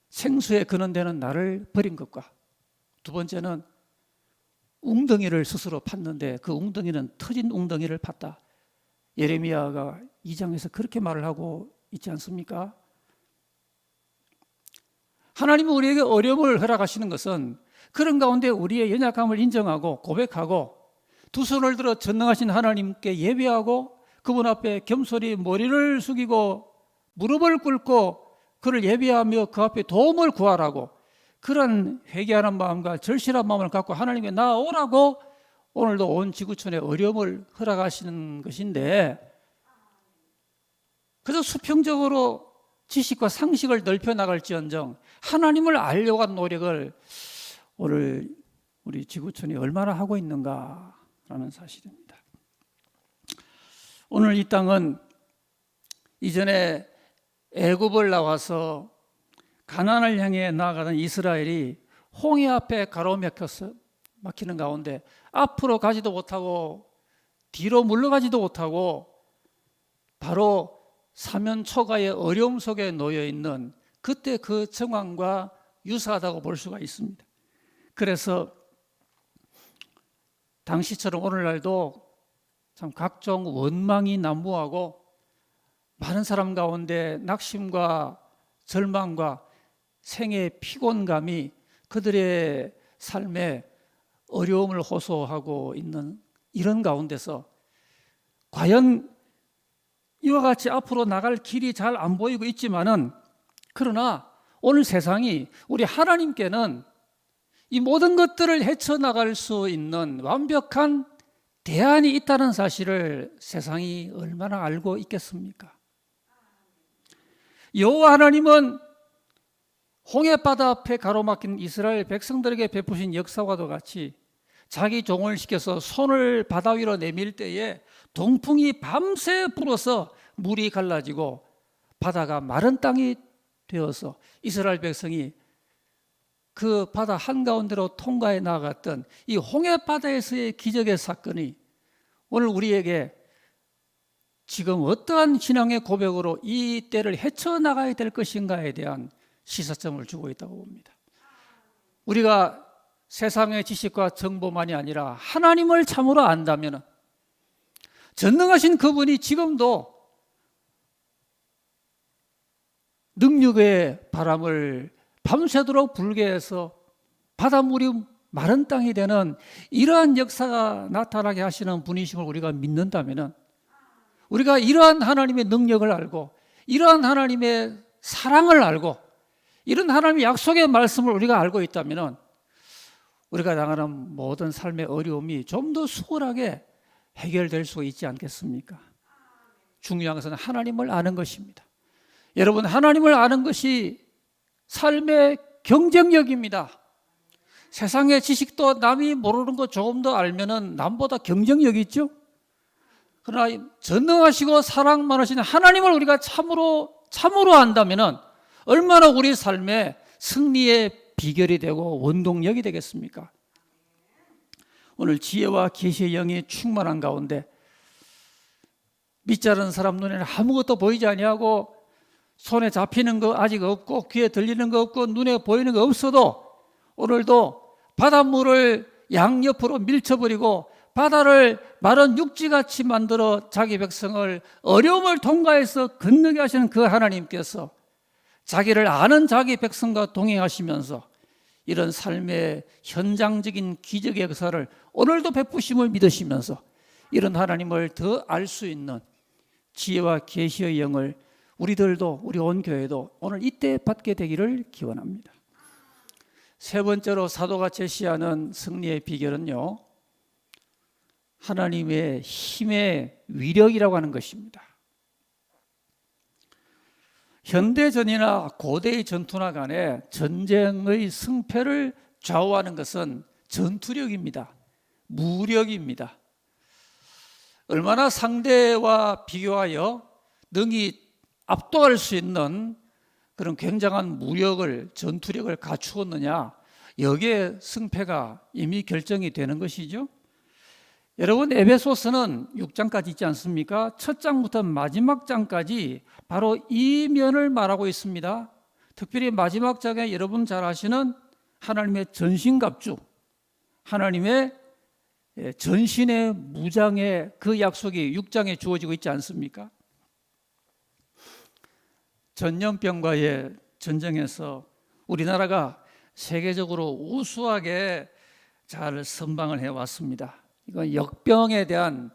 생수에 근원되는 나를 버린 것과, 두 번째는 웅덩이를 스스로 팠는데 그 웅덩이는 터진 웅덩이를 팠다. 예레미야가 2장에서 그렇게 말을 하고 있지 않습니까? 하나님은 우리에게 어려움을 허락하시는 것은 그런 가운데 우리의 연약함을 인정하고 고백하고 두 손을 들어 전능하신 하나님께 예배하고 그분 앞에 겸손히 머리를 숙이고 무릎을 꿇고 그를 예배하며 그 앞에 도움을 구하라고, 그런 회개하는 마음과 절실한 마음을 갖고 하나님께 나아오라고 오늘도 온 지구촌에 어려움을 허락하시는 것인데, 그저 수평적으로 지식과 상식을 넓혀 나갈지언정 하나님을 알려고 한 노력을 오늘 우리 지구촌이 얼마나 하고 있는가라는 사실입니다. 오늘 이 땅은 이전에 애굽을 나와서 가나안을 향해 나아가던 이스라엘이 홍해 앞에 가로막히는 가운데 앞으로 가지도 못하고 뒤로 물러가지도 못하고 바로 사면초가의 어려움 속에 놓여 있는 그때 그 정황과 유사하다고 볼 수가 있습니다. 그래서 당시처럼 오늘날도 참 각종 원망이 난무하고 많은 사람 가운데 낙심과 절망과 생의 피곤감이 그들의 삶에 어려움을 호소하고 있는 이런 가운데서 과연 이와 같이 앞으로 나갈 길이 잘 안 보이고 있지만은 그러나 오늘 세상이 우리 하나님께는 이 모든 것들을 헤쳐나갈 수 있는 완벽한 대안이 있다는 사실을 세상이 얼마나 알고 있겠습니까? 여호와 하나님은 홍해바다 앞에 가로막힌 이스라엘 백성들에게 베푸신 역사와도 같이 자기 종을 시켜서 손을 바다 위로 내밀 때에 동풍이 밤새 불어서 물이 갈라지고 바다가 마른 땅이 되어서 이스라엘 백성이 그 바다 한가운데로 통과해 나갔던 이 홍해바다에서의 기적의 사건이 오늘 우리에게 지금 어떠한 신앙의 고백으로 이 때를 헤쳐나가야 될 것인가에 대한 시사점을 주고 있다고 봅니다. 우리가 세상의 지식과 정보만이 아니라 하나님을 참으로 안다면 전능하신 그분이 지금도 능력의 바람을 밤새도록 불게 해서 바닷물이 마른 땅이 되는 이러한 역사가 나타나게 하시는 분이심을 우리가 믿는다면 우리가 이러한 하나님의 능력을 알고 이러한 하나님의 사랑을 알고 이런 하나님의 약속의 말씀을 우리가 알고 있다면 우리가 당하는 모든 삶의 어려움이 좀 더 수월하게 해결될 수 있지 않겠습니까? 중요한 것은 하나님을 아는 것입니다. 여러분, 하나님을 아는 것이 삶의 경쟁력입니다. 세상의 지식도 남이 모르는 것 조금 더 알면은 남보다 경쟁력이 있죠. 그러나 전능하시고 사랑 많으신 하나님을 우리가 참으로 안다면은 얼마나 우리 삶에 승리의 비결이 되고 원동력이 되겠습니까? 오늘 지혜와 계시의 영이 충만한 가운데 믿지 않은 사람 눈에는 아무것도 보이지 아니하고 손에 잡히는 거 아직 없고 귀에 들리는 거 없고 눈에 보이는 거 없어도 오늘도 바닷물을 양옆으로 밀쳐버리고 바다를 마른 육지같이 만들어 자기 백성을 어려움을 통과해서 건너게 하시는 그 하나님께서 자기를 아는 자기 백성과 동행하시면서 이런 삶의 현장적인 기적의 역사를 오늘도 베푸심을 믿으시면서 이런 하나님을 더 알 수 있는 지혜와 계시의 영을 우리들도 우리 온 교회도 오늘 이때 받게 되기를 기원합니다. 세 번째로 사도가 제시하는 승리의 비결은요, 하나님의 힘의 위력이라고 하는 것입니다. 현대전이나 고대의 전투나 간에 전쟁의 승패를 좌우하는 것은 전투력입니다. 무력입니다. 얼마나 상대와 비교하여 능히 압도할 수 있는 그런 굉장한 무력을, 전투력을 갖추었느냐, 여기에 승패가 이미 결정이 되는 것이죠. 여러분, 에베소서는 6장까지 있지 않습니까? 첫 장부터 마지막 장까지 바로 이 면을 말하고 있습니다. 특별히 마지막 장에 여러분 잘 아시는 하나님의 전신갑주, 하나님의 전신의 무장의 그 약속이 6장에 주어지고 있지 않습니까? 전염병과의 전쟁에서 우리나라가 세계적으로 우수하게 잘 선방을 해왔습니다. 이건 역병에 대한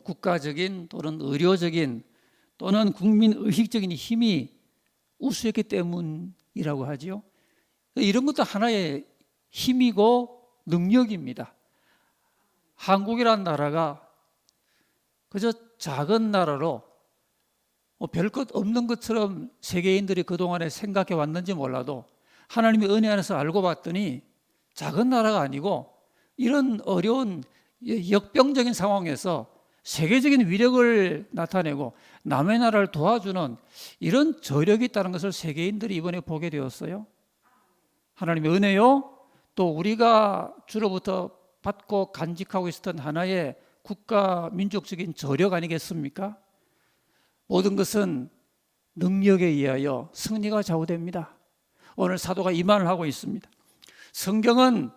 국가적인 또는 의료적인 또는 국민의식적인 힘이 우수했기 때문이라고 하죠. 이런 것도 하나의 힘이고 능력입니다. 한국이라는 나라가 그저 작은 나라로 별것 없는 것처럼 세계인들이 그동안에 생각해 왔는지 몰라도 하나님의 은혜 안에서 알고 봤더니 작은 나라가 아니고 이런 어려운 역병적인 상황에서 세계적인 위력을 나타내고 남의 나라를 도와주는 이런 저력이 있다는 것을 세계인들이 이번에 보게 되었어요. 하나님의 은혜요, 또 우리가 주로부터 받고 간직하고 있었던 하나의 국가 민족적인 저력 아니겠습니까? 모든 것은 능력에 의하여 승리가 좌우됩니다. 오늘 사도가 이 말을 하고 있습니다. 성경은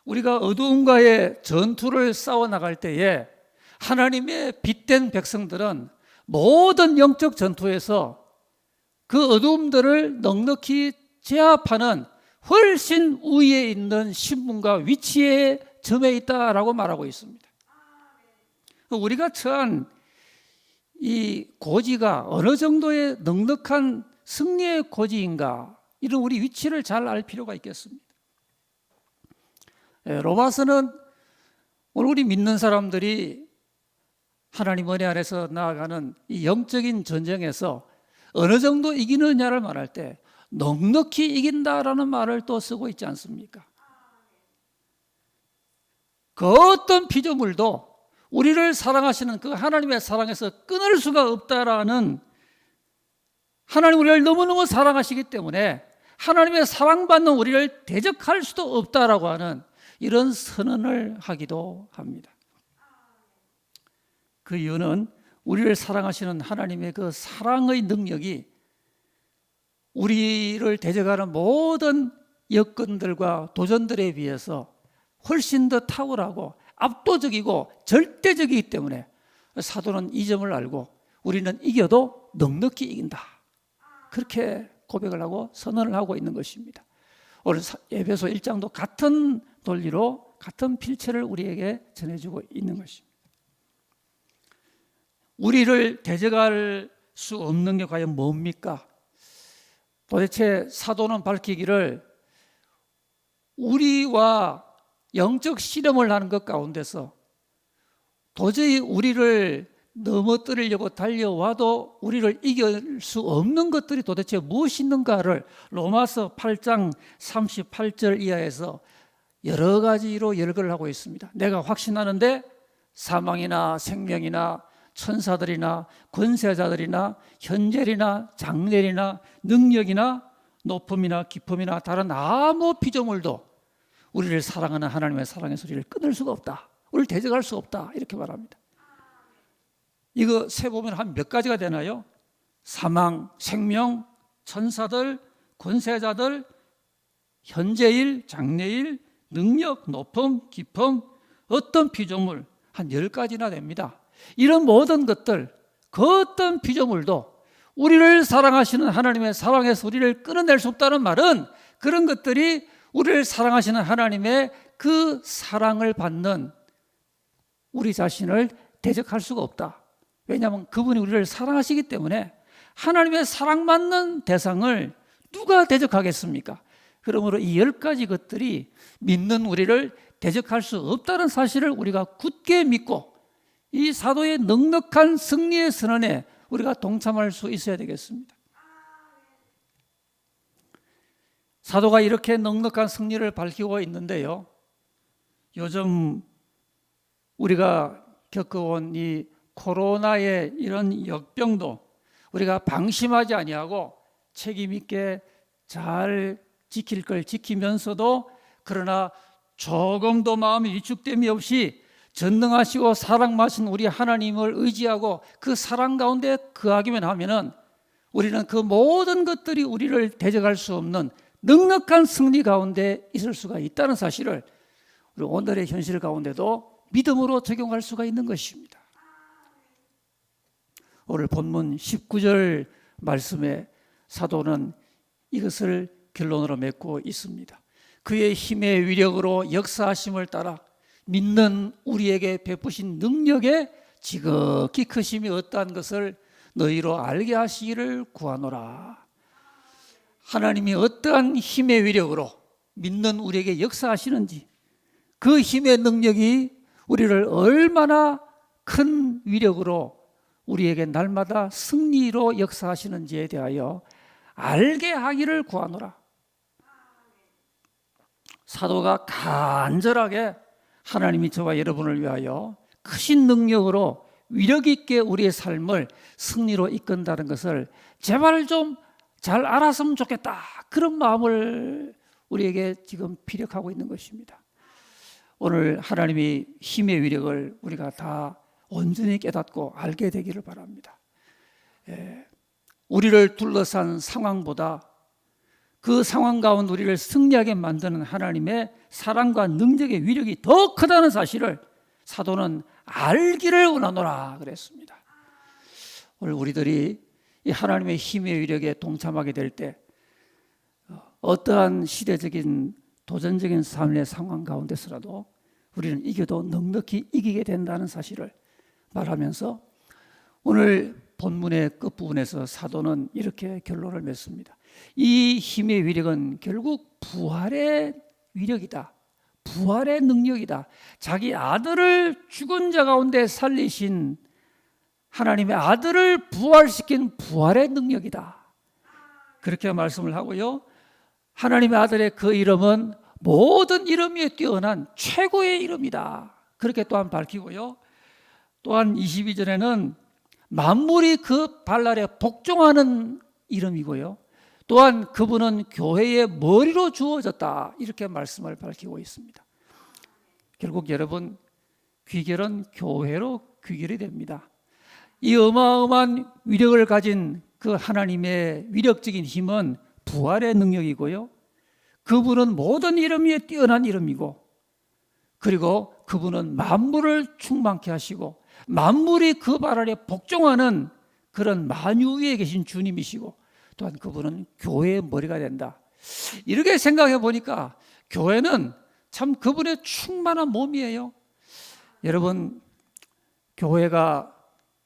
우리가 어두움과의 전투를 싸워나갈 때에 하나님의 빛된 백성들은 모든 영적 전투에서 그 어두움들을 넉넉히 제압하는 훨씬 우위에 있는 신분과 위치에 점에 있다라고 말하고 있습니다. 우리가 처한 이 고지가 어느 정도의 넉넉한 승리의 고지인가, 이런 우리 위치를 잘 알 필요가 있겠습니다. 로마서는 오늘 우리 믿는 사람들이 하나님 은혜 안에서 나아가는 이 영적인 전쟁에서 어느 정도 이기느냐를 말할 때 넉넉히 이긴다라는 말을 또 쓰고 있지 않습니까? 그 어떤 피조물도 우리를 사랑하시는 그 하나님의 사랑에서 끊을 수가 없다라는, 하나님 우리를 너무너무 사랑하시기 때문에 하나님의 사랑받는 우리를 대적할 수도 없다라고 하는 이런 선언을 하기도 합니다. 그 이유는 우리를 사랑하시는 하나님의 그 사랑의 능력이 우리를 대적하는 모든 여건들과 도전들에 비해서 훨씬 더 탁월하고 압도적이고 절대적이기 때문에 사도는 이 점을 알고 우리는 이겨도 넉넉히 이긴다, 그렇게 고백을 하고 선언을 하고 있는 것입니다. 오늘 에베소 1장도 같은 논리로 같은 필체를 우리에게 전해주고 있는 것입니다. 우리를 대적할 수 없는 게 과연 뭡니까? 도대체 사도는 밝히기를 우리와 영적 실험을 하는 것 가운데서 도저히 우리를 넘어뜨리려고 달려와도 우리를 이길 수 없는 것들이 도대체 무엇이 있는가를 로마서 8장 38절 이하에서 여러 가지로 열거를 하고 있습니다. 내가 확신하는데 사망이나 생명이나 천사들이나 권세자들이나 현재이나 장래이나 능력이나 높음이나 깊음이나 다른 아무 피조물도 우리를 사랑하는 하나님의 사랑의 소리를 끊을 수가 없다, 우리를 대적할 수 없다, 이렇게 말합니다. 이거 세보면 한 몇 가지가 되나요? 사망, 생명, 천사들, 권세자들, 현재일, 장래일, 능력, 높음, 깊음, 어떤 피조물 한 10가지나 됩니다. 이런 모든 것들, 그 어떤 피조물도 우리를 사랑하시는 하나님의 사랑에서 우리를 끊어낼 수 없다는 말은 그런 것들이 우리를 사랑하시는 하나님의 그 사랑을 받는 우리 자신을 대적할 수가 없다. 왜냐하면 그분이 우리를 사랑하시기 때문에 하나님의 사랑받는 대상을 누가 대적하겠습니까? 그러므로 이 10가지 것들이 믿는 우리를 대적할 수 없다는 사실을 우리가 굳게 믿고 이 사도의 넉넉한 승리의 선언에 우리가 동참할 수 있어야 되겠습니다. 사도가 이렇게 넉넉한 승리를 밝히고 있는데요, 요즘 우리가 겪어온 이 코로나의 이런 역병도 우리가 방심하지 아니하고 책임 있게 잘 지킬 걸 지키면서도, 그러나 조금도 마음이 위축됨이 없이 전능하시고 사랑하신 우리 하나님을 의지하고 그 사랑 가운데 거하기만 하면은 우리는 그 모든 것들이 우리를 대적할 수 없는 넉넉한 승리 가운데 있을 수가 있다는 사실을 우리 오늘의 현실 가운데도 믿음으로 적용할 수가 있는 것입니다. 오늘 본문 19절 말씀에 사도는 이것을 결론으로 맺고 있습니다. 그의 힘의 위력으로 역사하심을 따라 믿는 우리에게 베푸신 능력에 지극히 크심이 어떠한 것을 너희로 알게 하시기를 구하노라. 하나님이 어떠한 힘의 위력으로 믿는 우리에게 역사하시는지, 그 힘의 능력이 우리를 얼마나 큰 위력으로 우리에게 날마다 승리로 역사하시는지에 대하여 알게 하기를 구하노라. 사도가 간절하게 하나님이 저와 여러분을 위하여 크신 능력으로 위력 있게 우리의 삶을 승리로 이끈다는 것을 제발 좀 잘 알았으면 좋겠다, 그런 마음을 우리에게 지금 피력하고 있는 것입니다. 오늘 하나님이 힘의 위력을 우리가 다 온전히 깨닫고 알게 되기를 바랍니다. 우리를 둘러싼 상황보다 그 상황 가운데 우리를 승리하게 만드는 하나님의 사랑과 능력의 위력이 더 크다는 사실을 사도는 알기를 원하노라 그랬습니다. 오늘 우리들이 이 하나님의 힘의 위력에 동참하게 될 때 어떠한 시대적인 도전적인 삶의 상황 가운데서라도 우리는 이겨도 넉넉히 이기게 된다는 사실을 말하면서 오늘 본문의 끝부분에서 사도는 이렇게 결론을 맺습니다. 이 힘의 위력은 결국 부활의 위력이다, 부활의 능력이다. 자기 아들을 죽은 자 가운데 살리신 하나님의 아들을 부활시킨 부활의 능력이다, 그렇게 말씀을 하고요. 하나님의 아들의 그 이름은 모든 이름 위에 뛰어난 최고의 이름이다, 그렇게 또한 밝히고요. 또한 22절에는 만물이 그 발 아래 복종하는 이름이고요. 또한 그분은 교회의 머리로 주어졌다, 이렇게 말씀을 밝히고 있습니다. 결국 여러분, 귀결은 교회로 귀결이 됩니다. 이 어마어마한 위력을 가진 그 하나님의 위력적인 힘은 부활의 능력이고요. 그분은 모든 이름 위에 뛰어난 이름이고, 그리고 그분은 만물을 충만케 하시고 만물이 그 발 아래 복종하는 그런 만유 위에 계신 주님이시고, 또한 그분은 교회의 머리가 된다. 이렇게 생각해 보니까 교회는 참 그분의 충만한 몸이에요. 여러분, 교회가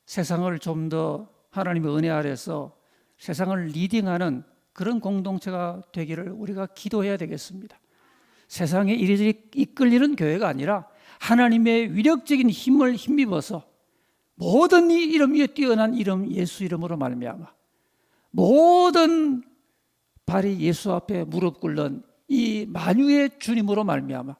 세상을 좀 더 하나님의 은혜 아래서 세상을 리딩하는 그런 공동체가 되기를 우리가 기도해야 되겠습니다. 세상에 이리저리 이끌리는 교회가 아니라 하나님의 위력적인 힘을 힘입어서 모든 이 이름 위에 뛰어난 이름 예수 이름으로 말미암아 모든 발이 예수 앞에 무릎 꿇는 이 만유의 주님으로 말미암아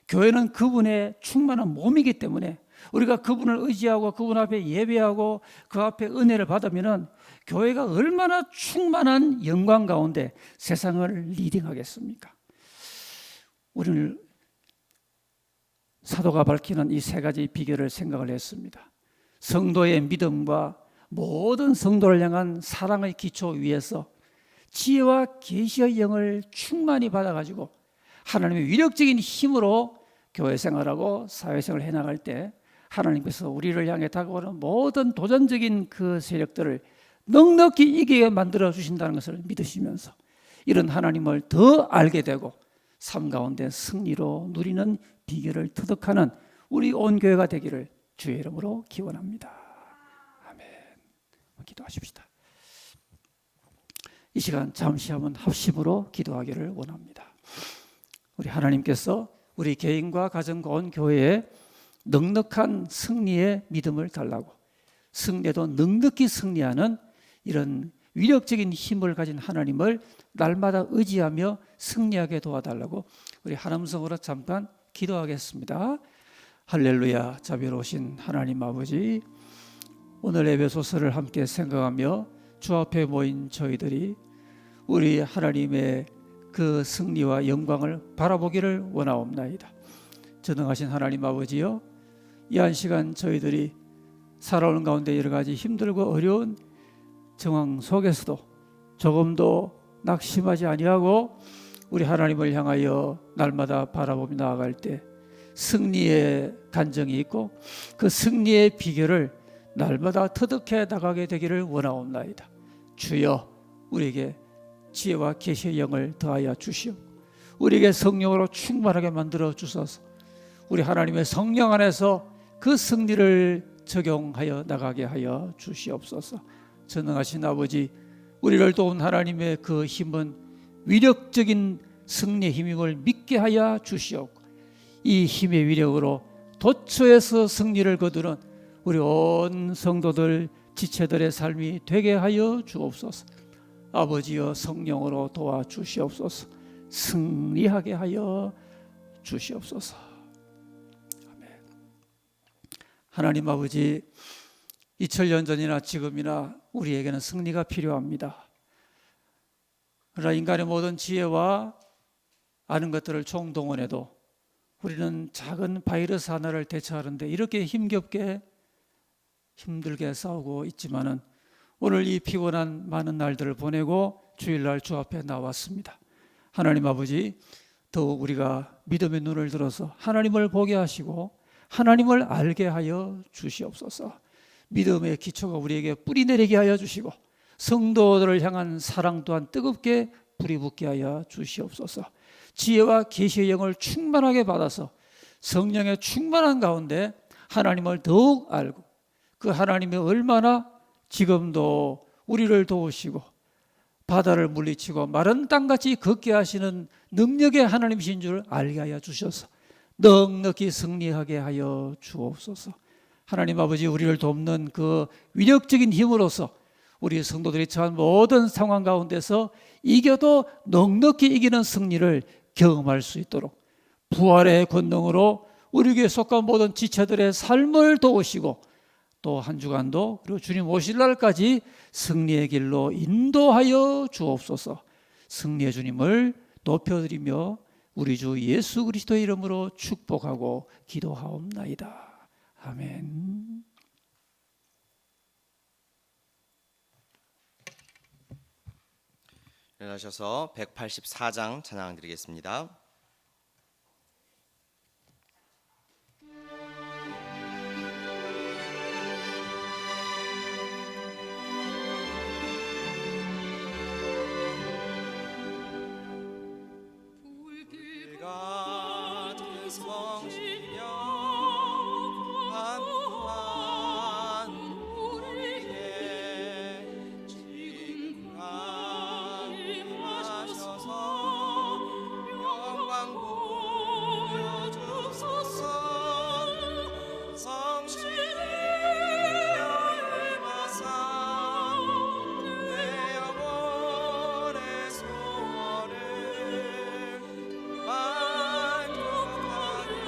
교회는 그분의 충만한 몸이기 때문에 우리가 그분을 의지하고 그분 앞에 예배하고 그 앞에 은혜를 받으면 교회가 얼마나 충만한 영광 가운데 세상을 리딩하겠습니까? 우리는 사도가 밝히는 이 세 가지 비결을 생각을 했습니다. 성도의 믿음과 모든 성도를 향한 사랑의 기초 위에서 지혜와 계시의 영을 충만히 받아가지고 하나님의 위력적인 힘으로 교회 생활하고 사회생활을 해나갈 때 하나님께서 우리를 향해 다가오는 모든 도전적인 그 세력들을 넉넉히 이기게 만들어 주신다는 것을 믿으시면서 이런 하나님을 더 알게 되고 삶 가운데 승리로 누리는 비결을 터득하는 우리 온 교회가 되기를 주의 이름으로 기원합니다. 아멘. 기도하십시다. 이 시간 잠시 한번 합심으로 기도하기를 원합니다. 우리 하나님께서 우리 개인과 가정과 온 교회에 넉넉한 승리의 믿음을 달라고, 승리도 넉넉히 승리하는 이런 위력적인 힘을 가진 하나님을 날마다 의지하며 승리하게 도와달라고 우리 한 음성으로 잠깐 기도하겠습니다. 할렐루야. 자비로우신 하나님 아버지, 오늘 에베소서를 함께 생각하며 주 앞에 모인 저희들이 우리 하나님의 그 승리와 영광을 바라보기를 원하옵나이다. 전능하신 하나님 아버지여, 이 한 시간 저희들이 살아오는 가운데 여러 가지 힘들고 어려운 정황 속에서도 조금도 낙심하지 아니하고 우리 하나님을 향하여 날마다 바라보며 나아갈 때 승리의 간정이 있고 그 승리의 비결을 날마다 터득해 나가게 되기를 원하옵나이다. 주여, 우리에게 지혜와 계시의 영을 더하여 주시오. 우리에게 성령으로 충만하게 만들어 주소서. 우리 하나님의 성령 안에서 그 승리를 적용하여 나가게 하여 주시옵소서. 전능하신 아버지, 우리를 도운 하나님의 그 힘은 위력적인 승리의 힘임을 믿게 하여 주시옵고, 이 힘의 위력으로 도처에서 승리를 거두는 우리 온 성도들 지체들의 삶이 되게 하여 주옵소서. 아버지여 성령으로 도와주시옵소서. 승리하게 하여 주시옵소서. 아멘. 하나님 아버지, 2000년 전이나 지금이나 우리에게는 승리가 필요합니다. 그러나 인간의 모든 지혜와 아는 것들을 총동원해도 우리는 작은 바이러스 하나를 대처하는데 이렇게 힘겹게 힘들게 싸우고 있지만은 오늘 이 피곤한 많은 날들을 보내고 주일날 주 앞에 나왔습니다. 하나님 아버지, 더욱 우리가 믿음의 눈을 들어서 하나님을 보게 하시고 하나님을 알게 하여 주시옵소서. 믿음의 기초가 우리에게 뿌리 내리게 하여 주시고 성도들을 향한 사랑 또한 뜨겁게 불이 붙게 하여 주시옵소서. 지혜와 계시의 영을 충만하게 받아서 성령의 충만한 가운데 하나님을 더욱 알고 그 하나님이 얼마나 지금도 우리를 도우시고 바다를 물리치고 마른 땅같이 걷게 하시는 능력의 하나님이신 줄 알게 하여 주셔서 넉넉히 승리하게 하여 주옵소서. 하나님 아버지, 우리를 돕는 그 위력적인 힘으로서 우리 성도들이 처한 모든 상황 가운데서 이겨도 넉넉히 이기는 승리를 경험할 수 있도록 부활의 권능으로 우리 교회 속한 모든 지체들의 삶을 도우시고 또 한 주간도 그리고 주님 오실 날까지 승리의 길로 인도하여 주옵소서. 승리의 주님을 높여드리며 우리 주 예수 그리스도의 이름으로 축복하고 기도하옵나이다. 아멘. 일어나셔서 184장 찬양 드리겠습니다. 같은 성신여 한동안 우리에게 지금 강림하셔서 영광 보여주소서. 성신이여 임하사 내 영혼의 소원을 만족하게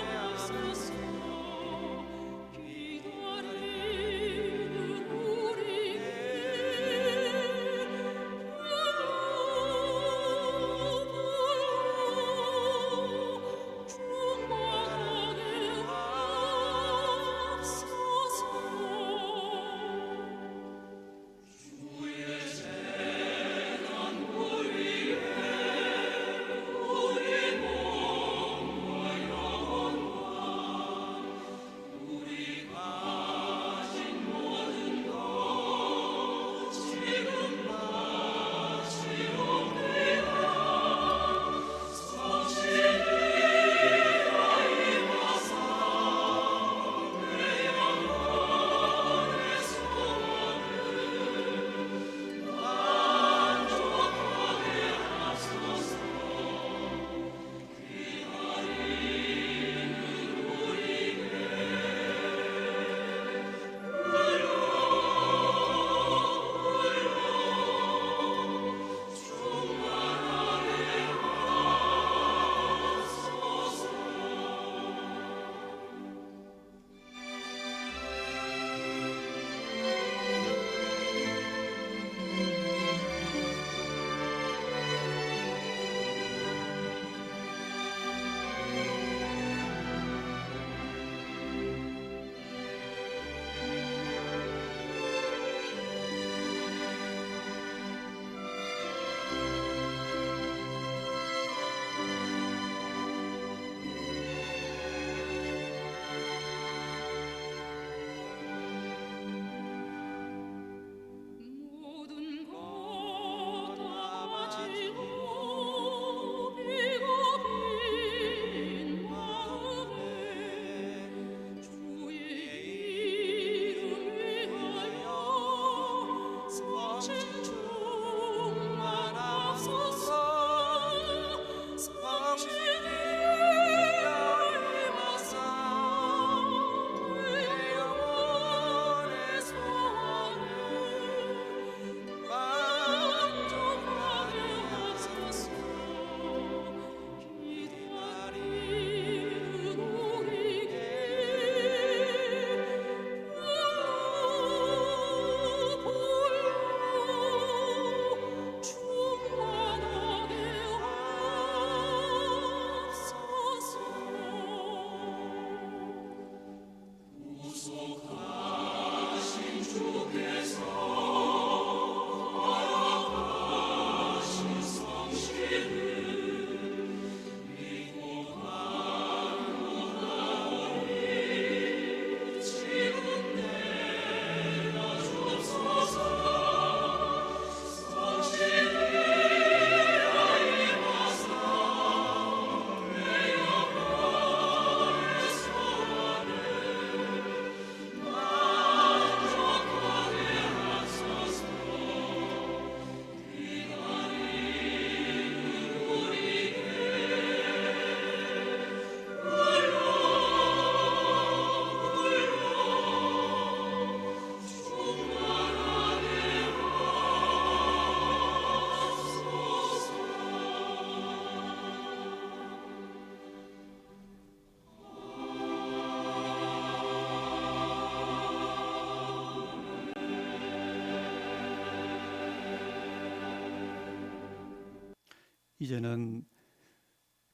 이제는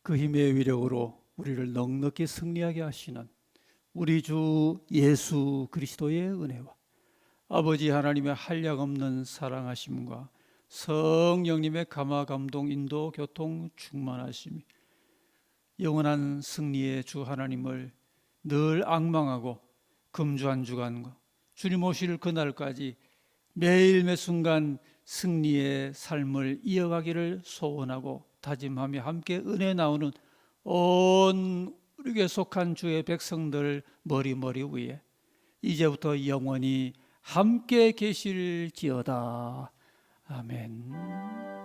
그 힘의 위력으로 우리를 넉넉히 승리하게 하시는 우리 주 예수 그리스도의 은혜와 아버지 하나님의 한량없는 사랑하심과 성령님의 감화 감동 인도 교통 충만하심이 영원한 승리의 주 하나님을 늘 앙망하고 금주 한 주간과 주님 오실 그날까지 매일 매 순간 승리의 삶을 이어가기를 소원하고 다짐하며 함께 은혜 나오는 온 우리에게 속한 주의 백성들 머리 위에 이제부터 영원히 함께 계실지어다. 아멘.